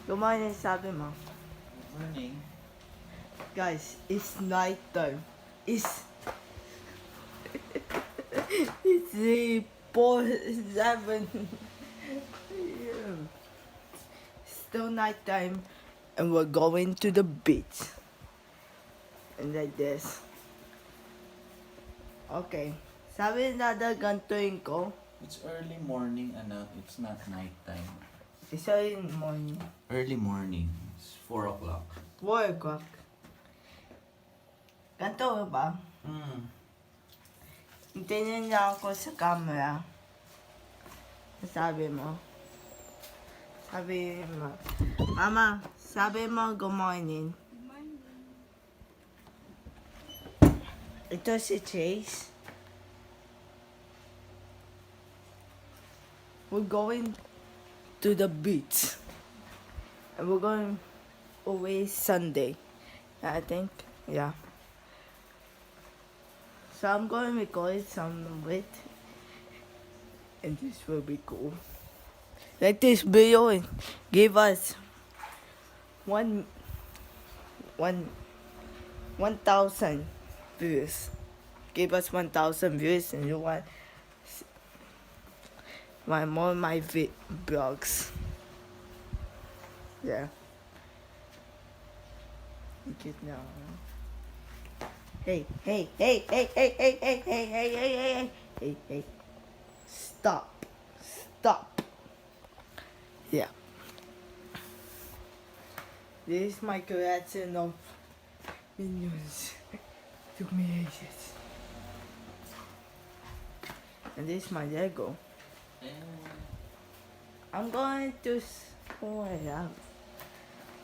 Good morning, sabi mo. Morning. Guys, it's night time. It's 3:47. Still night time, and we're going to the beach. And like this. Okay. Sabi na gantuin ko. It's early morning, anak. It's not nighttime. It's early in the morning. Early morning. It's 4 o'clock. 4 o'clock. Ganto ba? Hintayin niya ako sa camera. Sabi mo. Sabi mo. Mama, sabi mo good morning. Good morning. Ito si Chase. We're going to the beach. And we're going away Sunday. I think. Yeah. So I'm going to record some of it. And this will be cool. Like this video and give us 1,000 views. Give us 1,000 views and you want more of my vlogs. Yeah. You get now. Hey. Stop. Yeah. This is my collection of minions. Took me ages. And this is my Lego. I'm going to pull it out.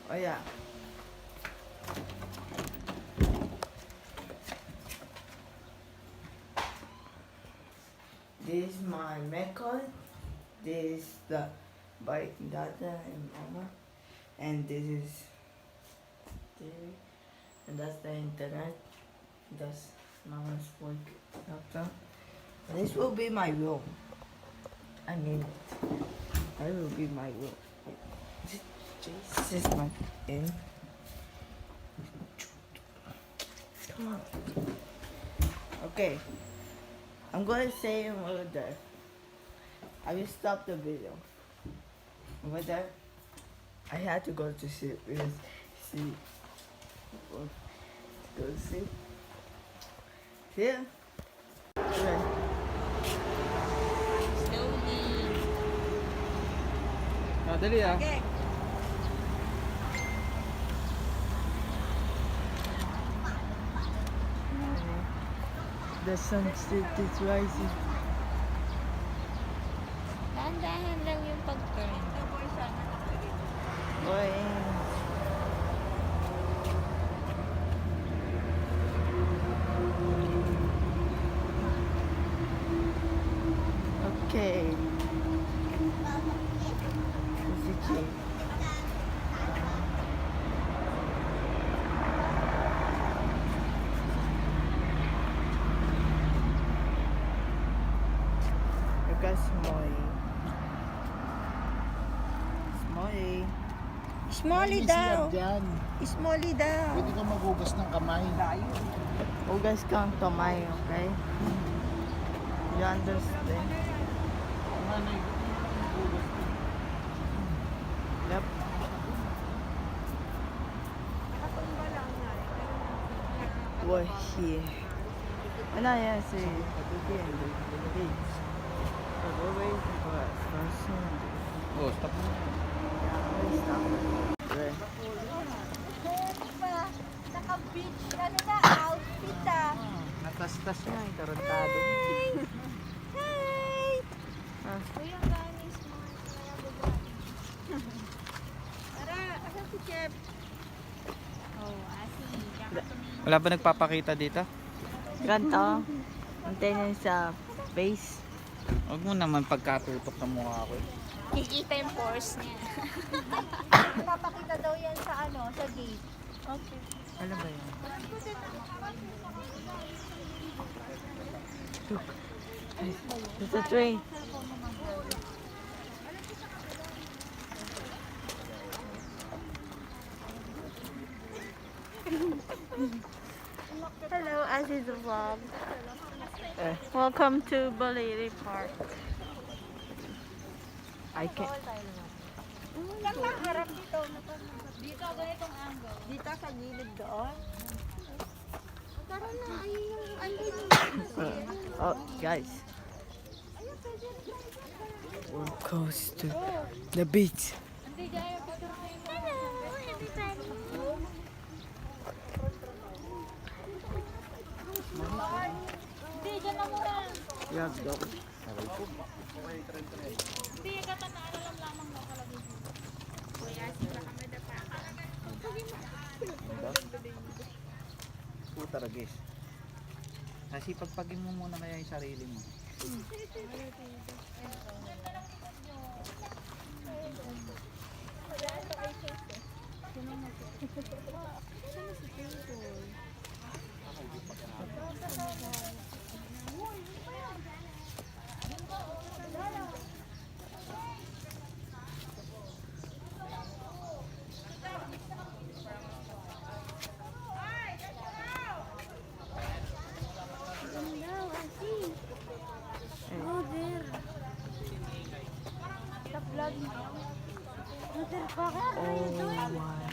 Oh yeah. This is my record. This is the bike data and mama. And this is TV. And that's the internet. That's mama's work laptop. And this will be my room. I mean, that will be my room. This is my in. Come on. Okay. I'm going to say him over there. I will stop the video. Over there. I had to go to sleep because see. Go to sleep. See ya. Okay. Dali ah. Okay. The sunset is rising. Dahan-dahan lang yung pag-turn. Going. Okay. This is it. Look at Smolly. Smolly. Smolly daw. Yan. Smolly daw. Pwede ka maghugas ng kamay. Hugas kang kamay, okay? You understand? Yep. We're here. And I say, again, the beach. So we're waiting for us for Sunday. Oh, stop mo. Yeah, we'll stop. Okay. Naka-beach, ano na, outfit ah. Natastas nga, tarantado. Hey! Ah. Kuya, gani, smart. Kaya bubani. Tara, asan si Chef? Oh, asi. Wala ba nagpapakita dito? Ganto. Antayin sa face. Huwag mo naman pagkatutok ng mukha ko. Kikita yung pores niya. Papakita daw yan sa ano, sa gate. Okay. Ano ba yun? Look. There's a train. is a vlog. Eh, Welcome to Baler Park. I can't. Saan lang harap dito? Dito, ganitong angle. Dito sa gilid doon. Tara na, ayun yung andun. Oh, guys. We're close to the beach. Hindi, Jaya, picture kayo. Hello, everybody. Hindi, dyan na muna. Yeah, go. Hindi, kata na alam lamang mo kalagay. Kuya, sila kami na pa. Puta ragis. Kasi pagpagin mo muna kaya yung sarili mo. Oh, there. The vlog. Mother, bakit? Oh my.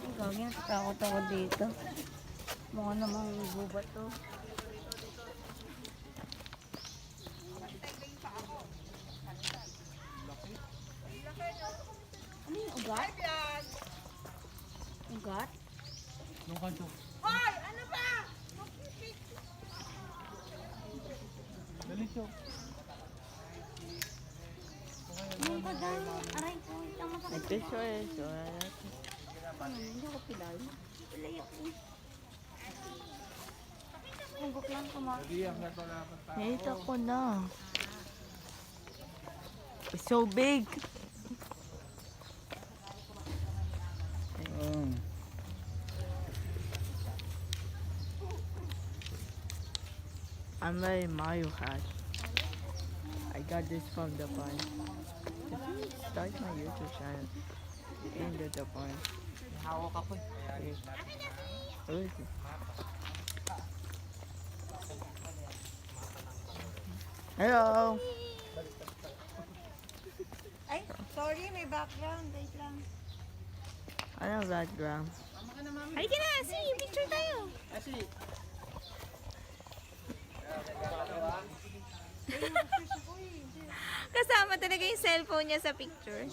Ang gawin, natatakot ako dito. Mukha namang gubat to. Ano yung ugat? Ugat? Nung kanto. Dali siya. Ano pa daw? Aray ko, tama ka. Nag-picture eh. So, Hindi ako pilay. Pilay ako. Humbok lang kumain. nakita ko na. It's so big. I'm wearing Mario hat. I got this from the barn. Start my YouTube channel. In the barn. Hawak ako eh. Who is it? Hello. Ay, sorry, may background. Wait lang. Ano background? Halika na, see, picture tayo. Kasama talaga yung cellphone niya sa picture.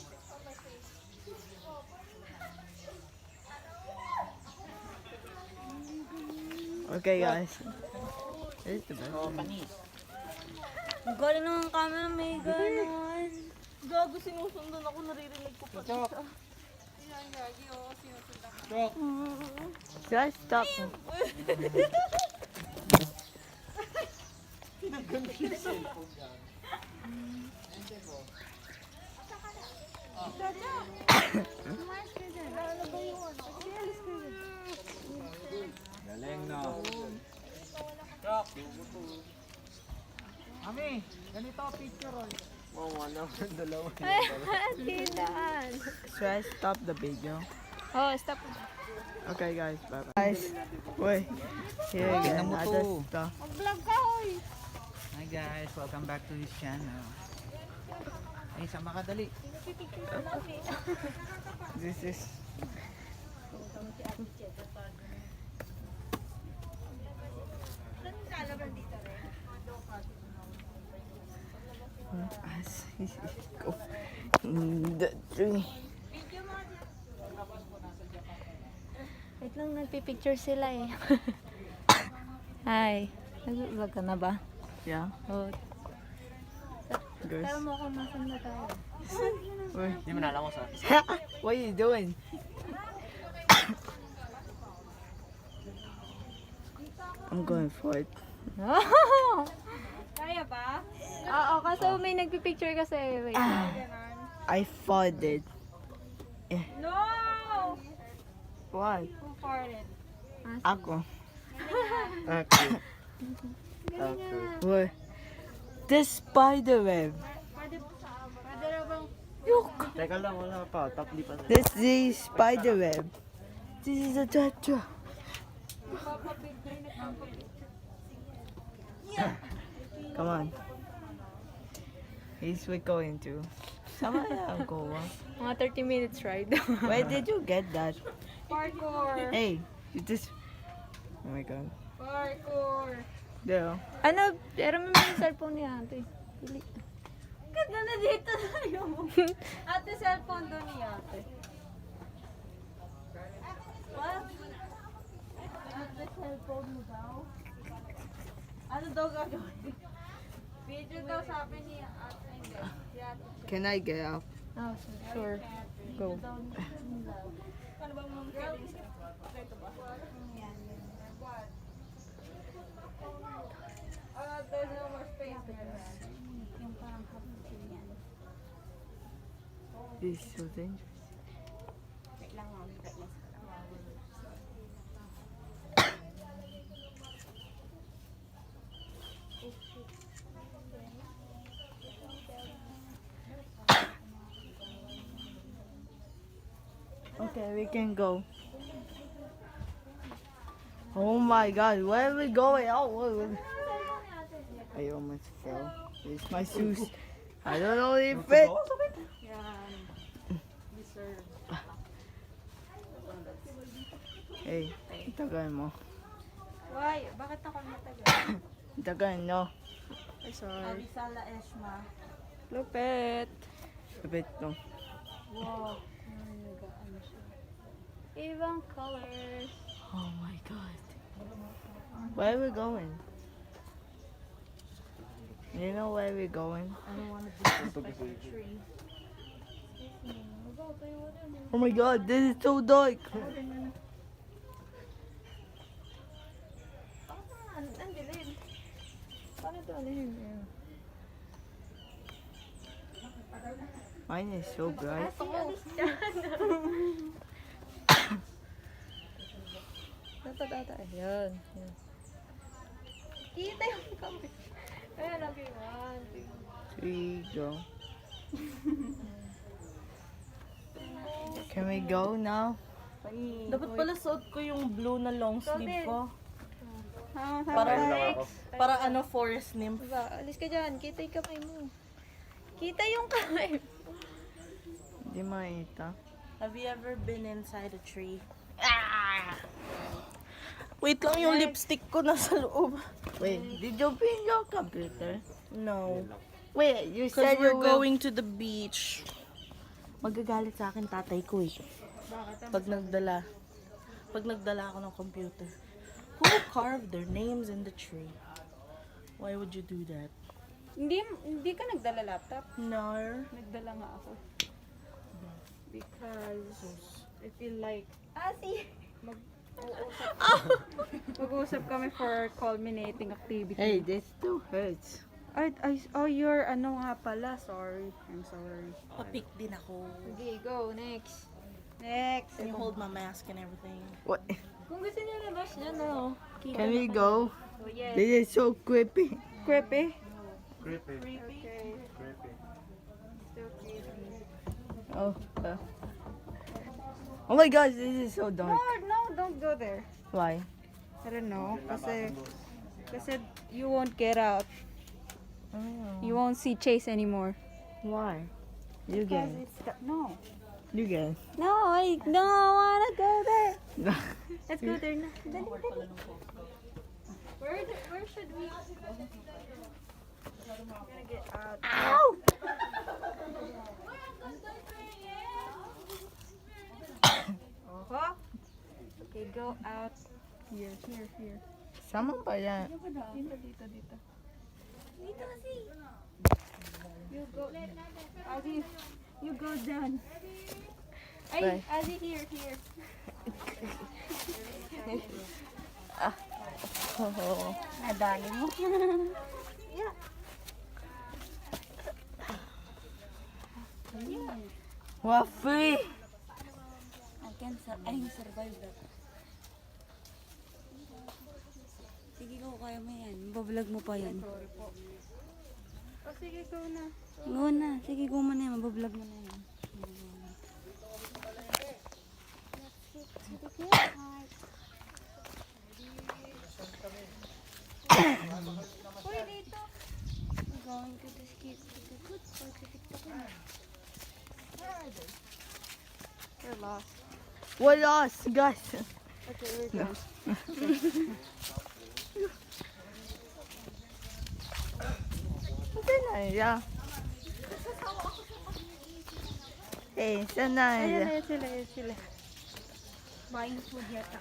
Okay guys. This is the best. Ang galing naman ang camera, may ganon. Gago, sinusundan ako, naririnig ko pa. Should I stop? Galing no. Ami, ganito picture oh. Tindaan. Should I stop the video? Oh, stop. Okay guys, bye bye. Guys, wait. Here again, Tingnan mo other to. stuff. Mag-vlog ka, hoy. Hi guys, welcome back to his channel. Ay, sama ka dali. This is as he go in the tree. Wait lang, nagpipicture sila eh. Hi. Nag-vlog ka na ba? Yeah, Oh. girls. Tell mo kung nasan na tayo. Wait. Hindi mo nalaman ko sa What are you doing? I'm going for it. Kaya ba? Oo, kasi may nagpipicture kasi. Wait. I farted. No! What? Who farted? Ako. Okay. What? The spider web. Pwede na bang... Look. Teka lang, wala pa. Tapli pa. This is the spider web. This is a tattoo. Come on. He's we're going to. Sama na go. Mga 30 minutes ride. Where did you get that? Parkour. Hey, you just. Oh my god. Parkour. There. Ano, pero may mga cellphone ni ate. Pili. Ganda na dito tayo. Ate, cellphone doon ni ate. What? Ate, cellphone mo daw? Ano daw gagawin? Video daw sabi ni ate. Hindi. Si ate. Can I get up? Oh, sure. Go. Ano bang mga feelings? Ito ba? There's no more space there. Yung parang kapusin yan. This is so dangerous. Wait lang, mami. Wait lang. Okay, we can go. Oh my god, where are we going? I almost fell. It's my shoes. I don't know if it fit. Yan. Deserve. Hey, tagal mo. Why? Bakit ako matagal? Tagal, no. Ay, sorry. Avisala Eshma. Lupit. Kapit no. Wow. Nag-ano siya. Ibang colors. Oh my god. Where are we going? You know where we're going? I don't want to disrespect the tree. Oh my god, this is so dark. Ang dilim. Paano ito alihin? Mine is so bright. Dapat. Ayan. Kita yung kamay. Ayan, okay. 1, 2. 3, go. Can we go now? Dapat pala suot ko yung blue na long sleeve ko. Para Para ano, forest nymph. diba, alis ka dyan. Kita yung kamay mo. Kita yung kamay mo. Di makita. Have you ever been inside a tree? Wait lang, yung lipstick ko nasa loob. Wait, did you bring your computer? No. Wait, you Because said you we're will... going to the beach. Magagalit sa akin tatay ko eh. Pag nagdala ako ng computer. Who carved their names in the tree? Why would you do that? Hindi ka nagdala laptop? No. Nagdala nga ako. Because I feel like mag-uusap kami for culminating activity. Hey, this still hurts. You're ano nga pala. Sorry. I'm sorry. Papik din ako. Okay, go. Next. Next. Can you hold my mask and everything? What? Kung gusto niya na bash niya, no? Can we go? Oh, yes. This is so creepy. Creepy? Creepy. Okay. Creepy. Still creepy. Oh. Oh my gosh, this is so dark. No, don't go there. Why? I don't know. Kasi you won't get out. You won't see Chase anymore. Why? You Because get. no. You get. No, I don't wanna go there. No. Let's go there na. Dali. Where should we? I'm gonna get out. Ow! Okay, go out. Here. Sama ba yan? Dito. Dito kasi. You go. Ozzy, you go down. Ay, Bye. Ozzy, here. Oh. Nadali mo. Yeah. We're free. I can survive that. Sige ko, kaya mo yan. Mabablog mo pa yan. O sige, go na. Go na. Sige, go mo na yan. Mabablog mo na yan. We're lost. We're lost, guys. Okay, we're good. Saan na siya? Saan na siya? Ayan sila. Buying food yata.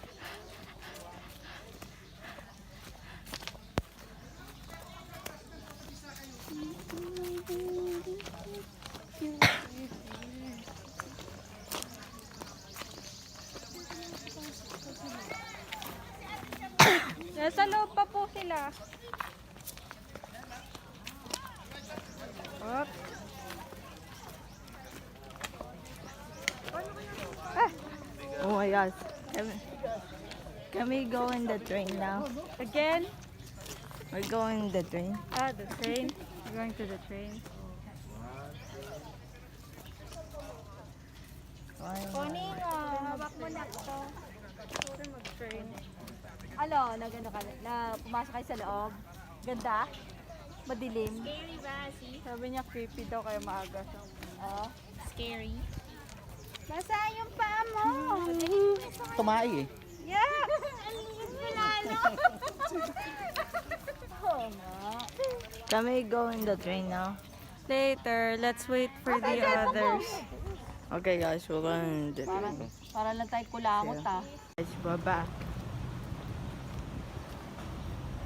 Nasa loob pa po sila. Up. Oh my gosh. Can we go in the train now? Again? We're going in the train. Ah, the train. We're going to the train. Kuning, hawak mo na ito. Puro mag-train. Ano, pumasok kayo sa loob? Ganda? Madilim? Scary ba, si? Sabi niya creepy daw kaya maaga siya. Scary. Nasa yung paa mo? Tumai eh. Yeah! Ang liit mo lalo! Oo nga. Can we go in the train now? Later, let's wait for the others. Okay guys, we're going in the train. Para lang tayo kulangot ah. Guys, we're back.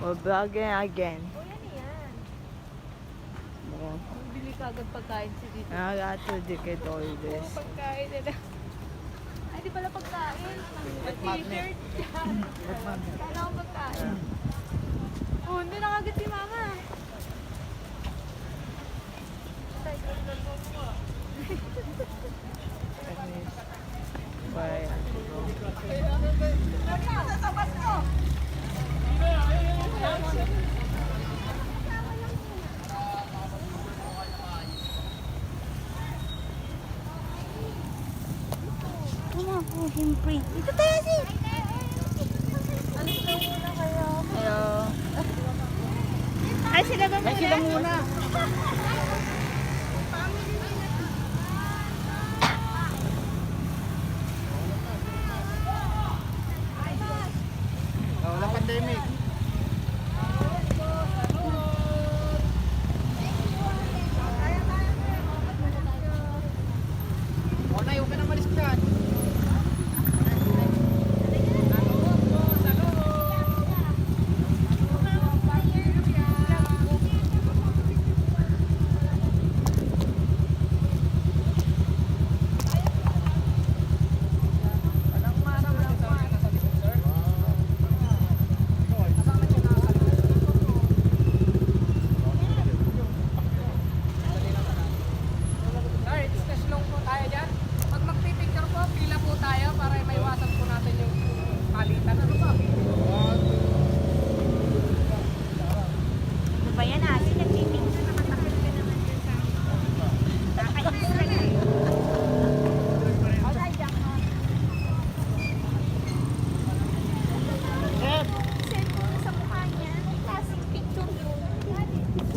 We're back again. O yan yan. Oh, Bili ka agad pagkain si Dito. I got to get all this. Pagkain nila. Ay, di pala pagkain. T-shirt. Kala ko pagkain. Oh, hindi nakagad si Mama. Bye. Siyempre. Ito tayo si. Hello. Ay, sila ba muna? Ay, sila muna. Wala pandemic. Wala, yung ka na malis dyan.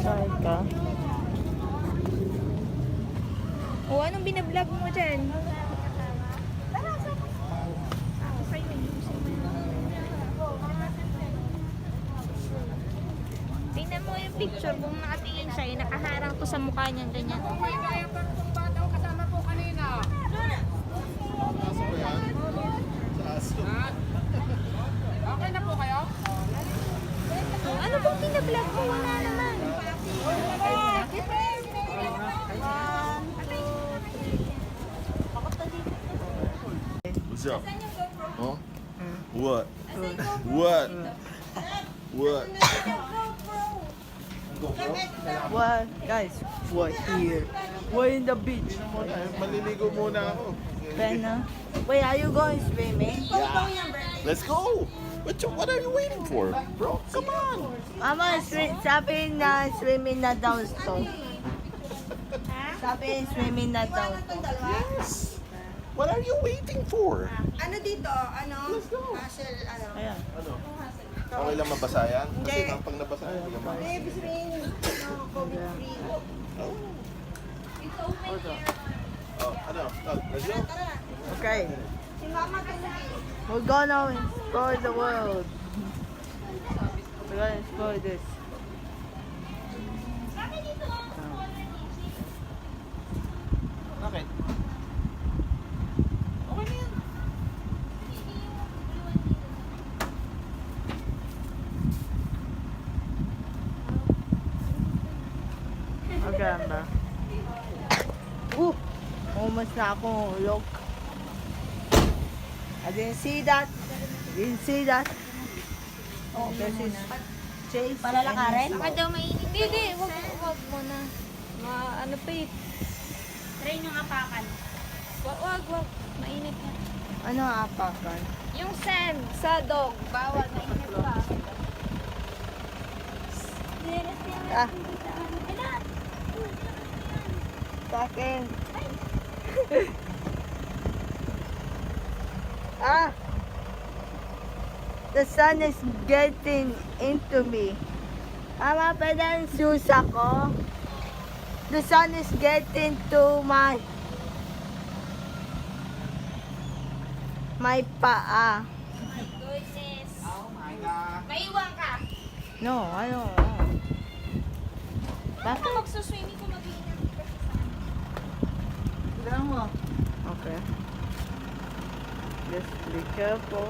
Sorry ka. O, anong binablog mo dyan? Tingnan mo yung picture, kung nakatingin siya, yung nakaharang to sa mukha niya, ganyan. Kasama po kanina. Okay na po kayo? Ano bang binablog mo? Wala naman. What's up? Huh? What? What? What? What? Guys, we're here. We're in the beach. Maliligo muna ako. Pena. Wait, are you going swimming? Let's go! What are you waiting for? Bro, come on! Mama, sabi na swimming na daw to. Sabi swimming na daw to. Yes! What are you waiting for? Ano dito? Ano? Let's go. Hassle, ano? Ayan. Ano? Okay lang mabasa yan? Kasi pag nabasa yan, hindi ka ma- Eh, ibig sabihin, no, COVID-free. Oh. It's open air. Oh, I know. Oh, let's go. Okay. We're gonna explore the world. We're gonna explore this. Bakit? Okay na yan. Maganda. Almost na akong ulok. I didn't see that. Didn't see that. Oh, this is Chase. Palalakarin? and his Baka dog. daw mainit. Hindi, wag mo na. Ano pa eh. Try nyo apakan. Wag. Mainit na. Ano apakan? Yung sand sa dog. Bawal, mainit pa. Ah. Sa akin. Ah! The sun is getting into me. Mama, pwede ang shoes ako? The sun is getting to my paa. Goodness. Oh my God. Maiwan ka. No, I don't. Bakit ka magsuswimming kung mag-iingat ka sa sand? Tignan mo. Okay. Just be careful.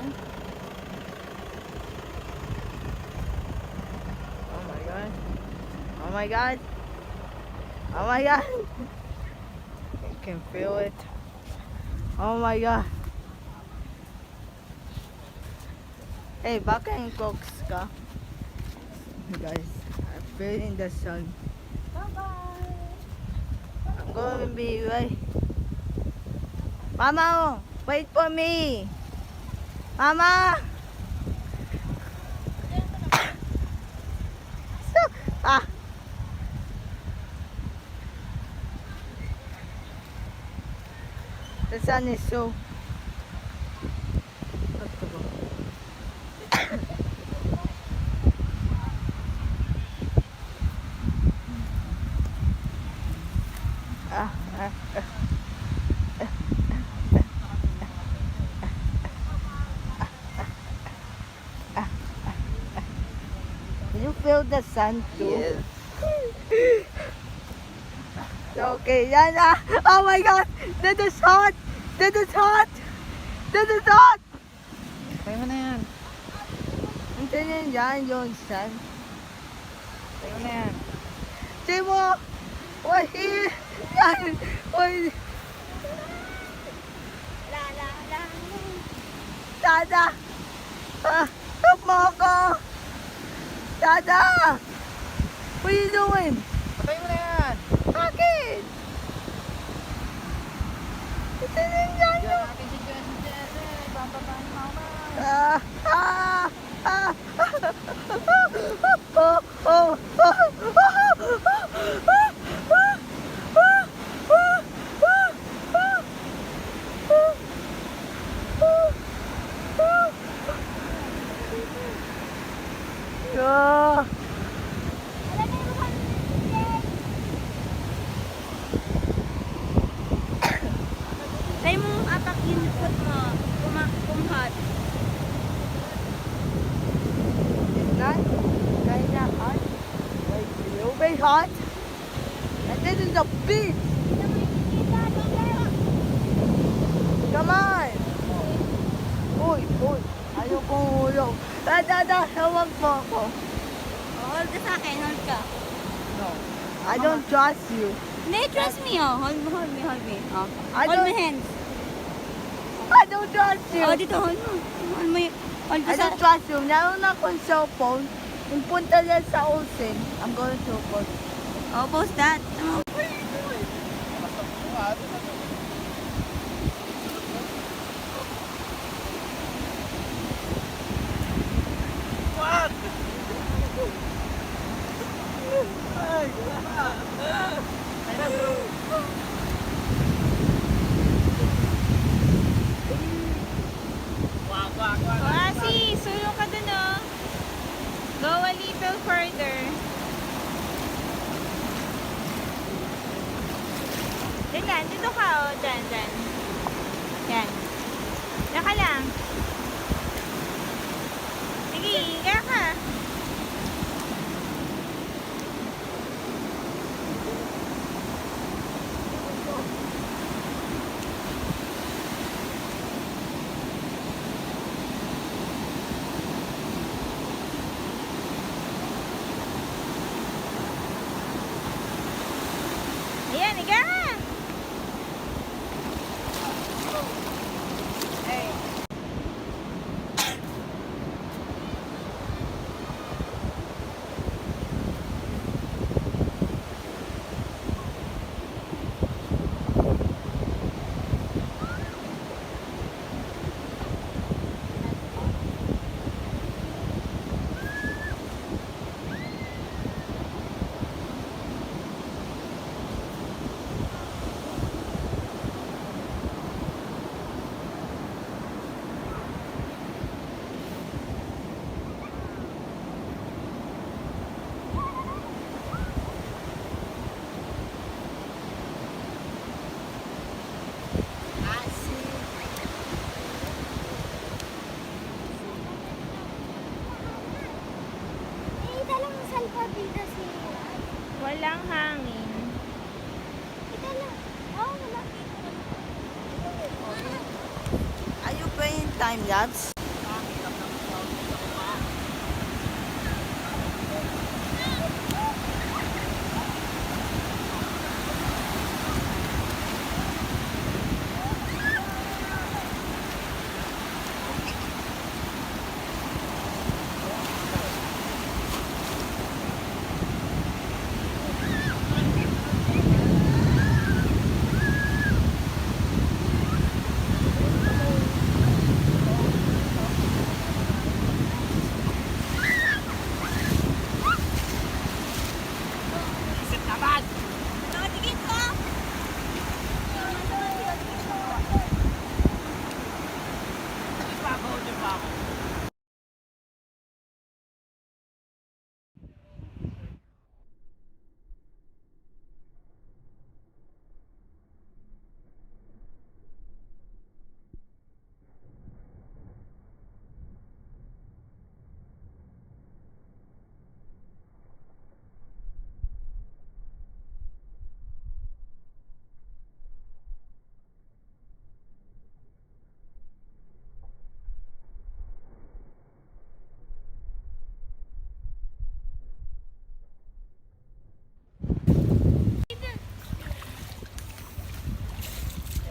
Oh my god. Oh my god. Oh my god. I can feel it. Oh my god. Hey, baka yung cooks ka. Guys, I feel in the sun. Bye-bye. I'm going to be right. Mama, wait for me. Mama. Ah. The sun is so. You feel the sun too? Yes. Okay, yan ah. Oh my god! That is hot! That is hot! That is hot! Kaya mo na yan. Andiyan yan yung sun. Kaya mo na yan. Timo! Why here? Yan! Why? La. Dada! Stop mo ako! Dada! What are you doing? Patay mo na yan. Bakit? Andiyan yan Diyan yung... natin si Jesse. Bababa ni Mama. Ah! Ah! Ah! Oh! Oh! Ah! Try mo apak yung foot mo. Kumhat. It's not kind of hot. Like a little bit hot. And this is a beach. Come on. Uy, uy. Ayaw kong hulog. Dada, hawag mo ako. Hold ka sa akin, hold ka. No. I don't trust you. Hindi, trust me oh. Hold me. Oh. I Hold don't- my hands. I don't trust you. Oh, dito, hold mo. Hold mo hold ka I sa... don't trust you. Meron akong cellphone. Kung punta yan sa ocean, I'm going to post. Oh, post that. Oh. Kasi, sulong ka dun oh. Go a little further. Dito ka. time, Gabs.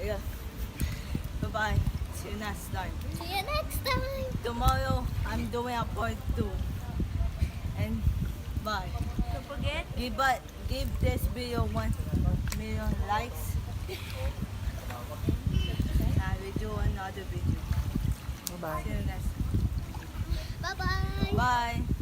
Yeah. Bye-bye. See you next time. See you next time. Tomorrow, I'm doing a part 2. And bye. Don't forget. Give this video 1 million likes. And we do another video. Bye-bye. See you next time. Bye-bye. Bye.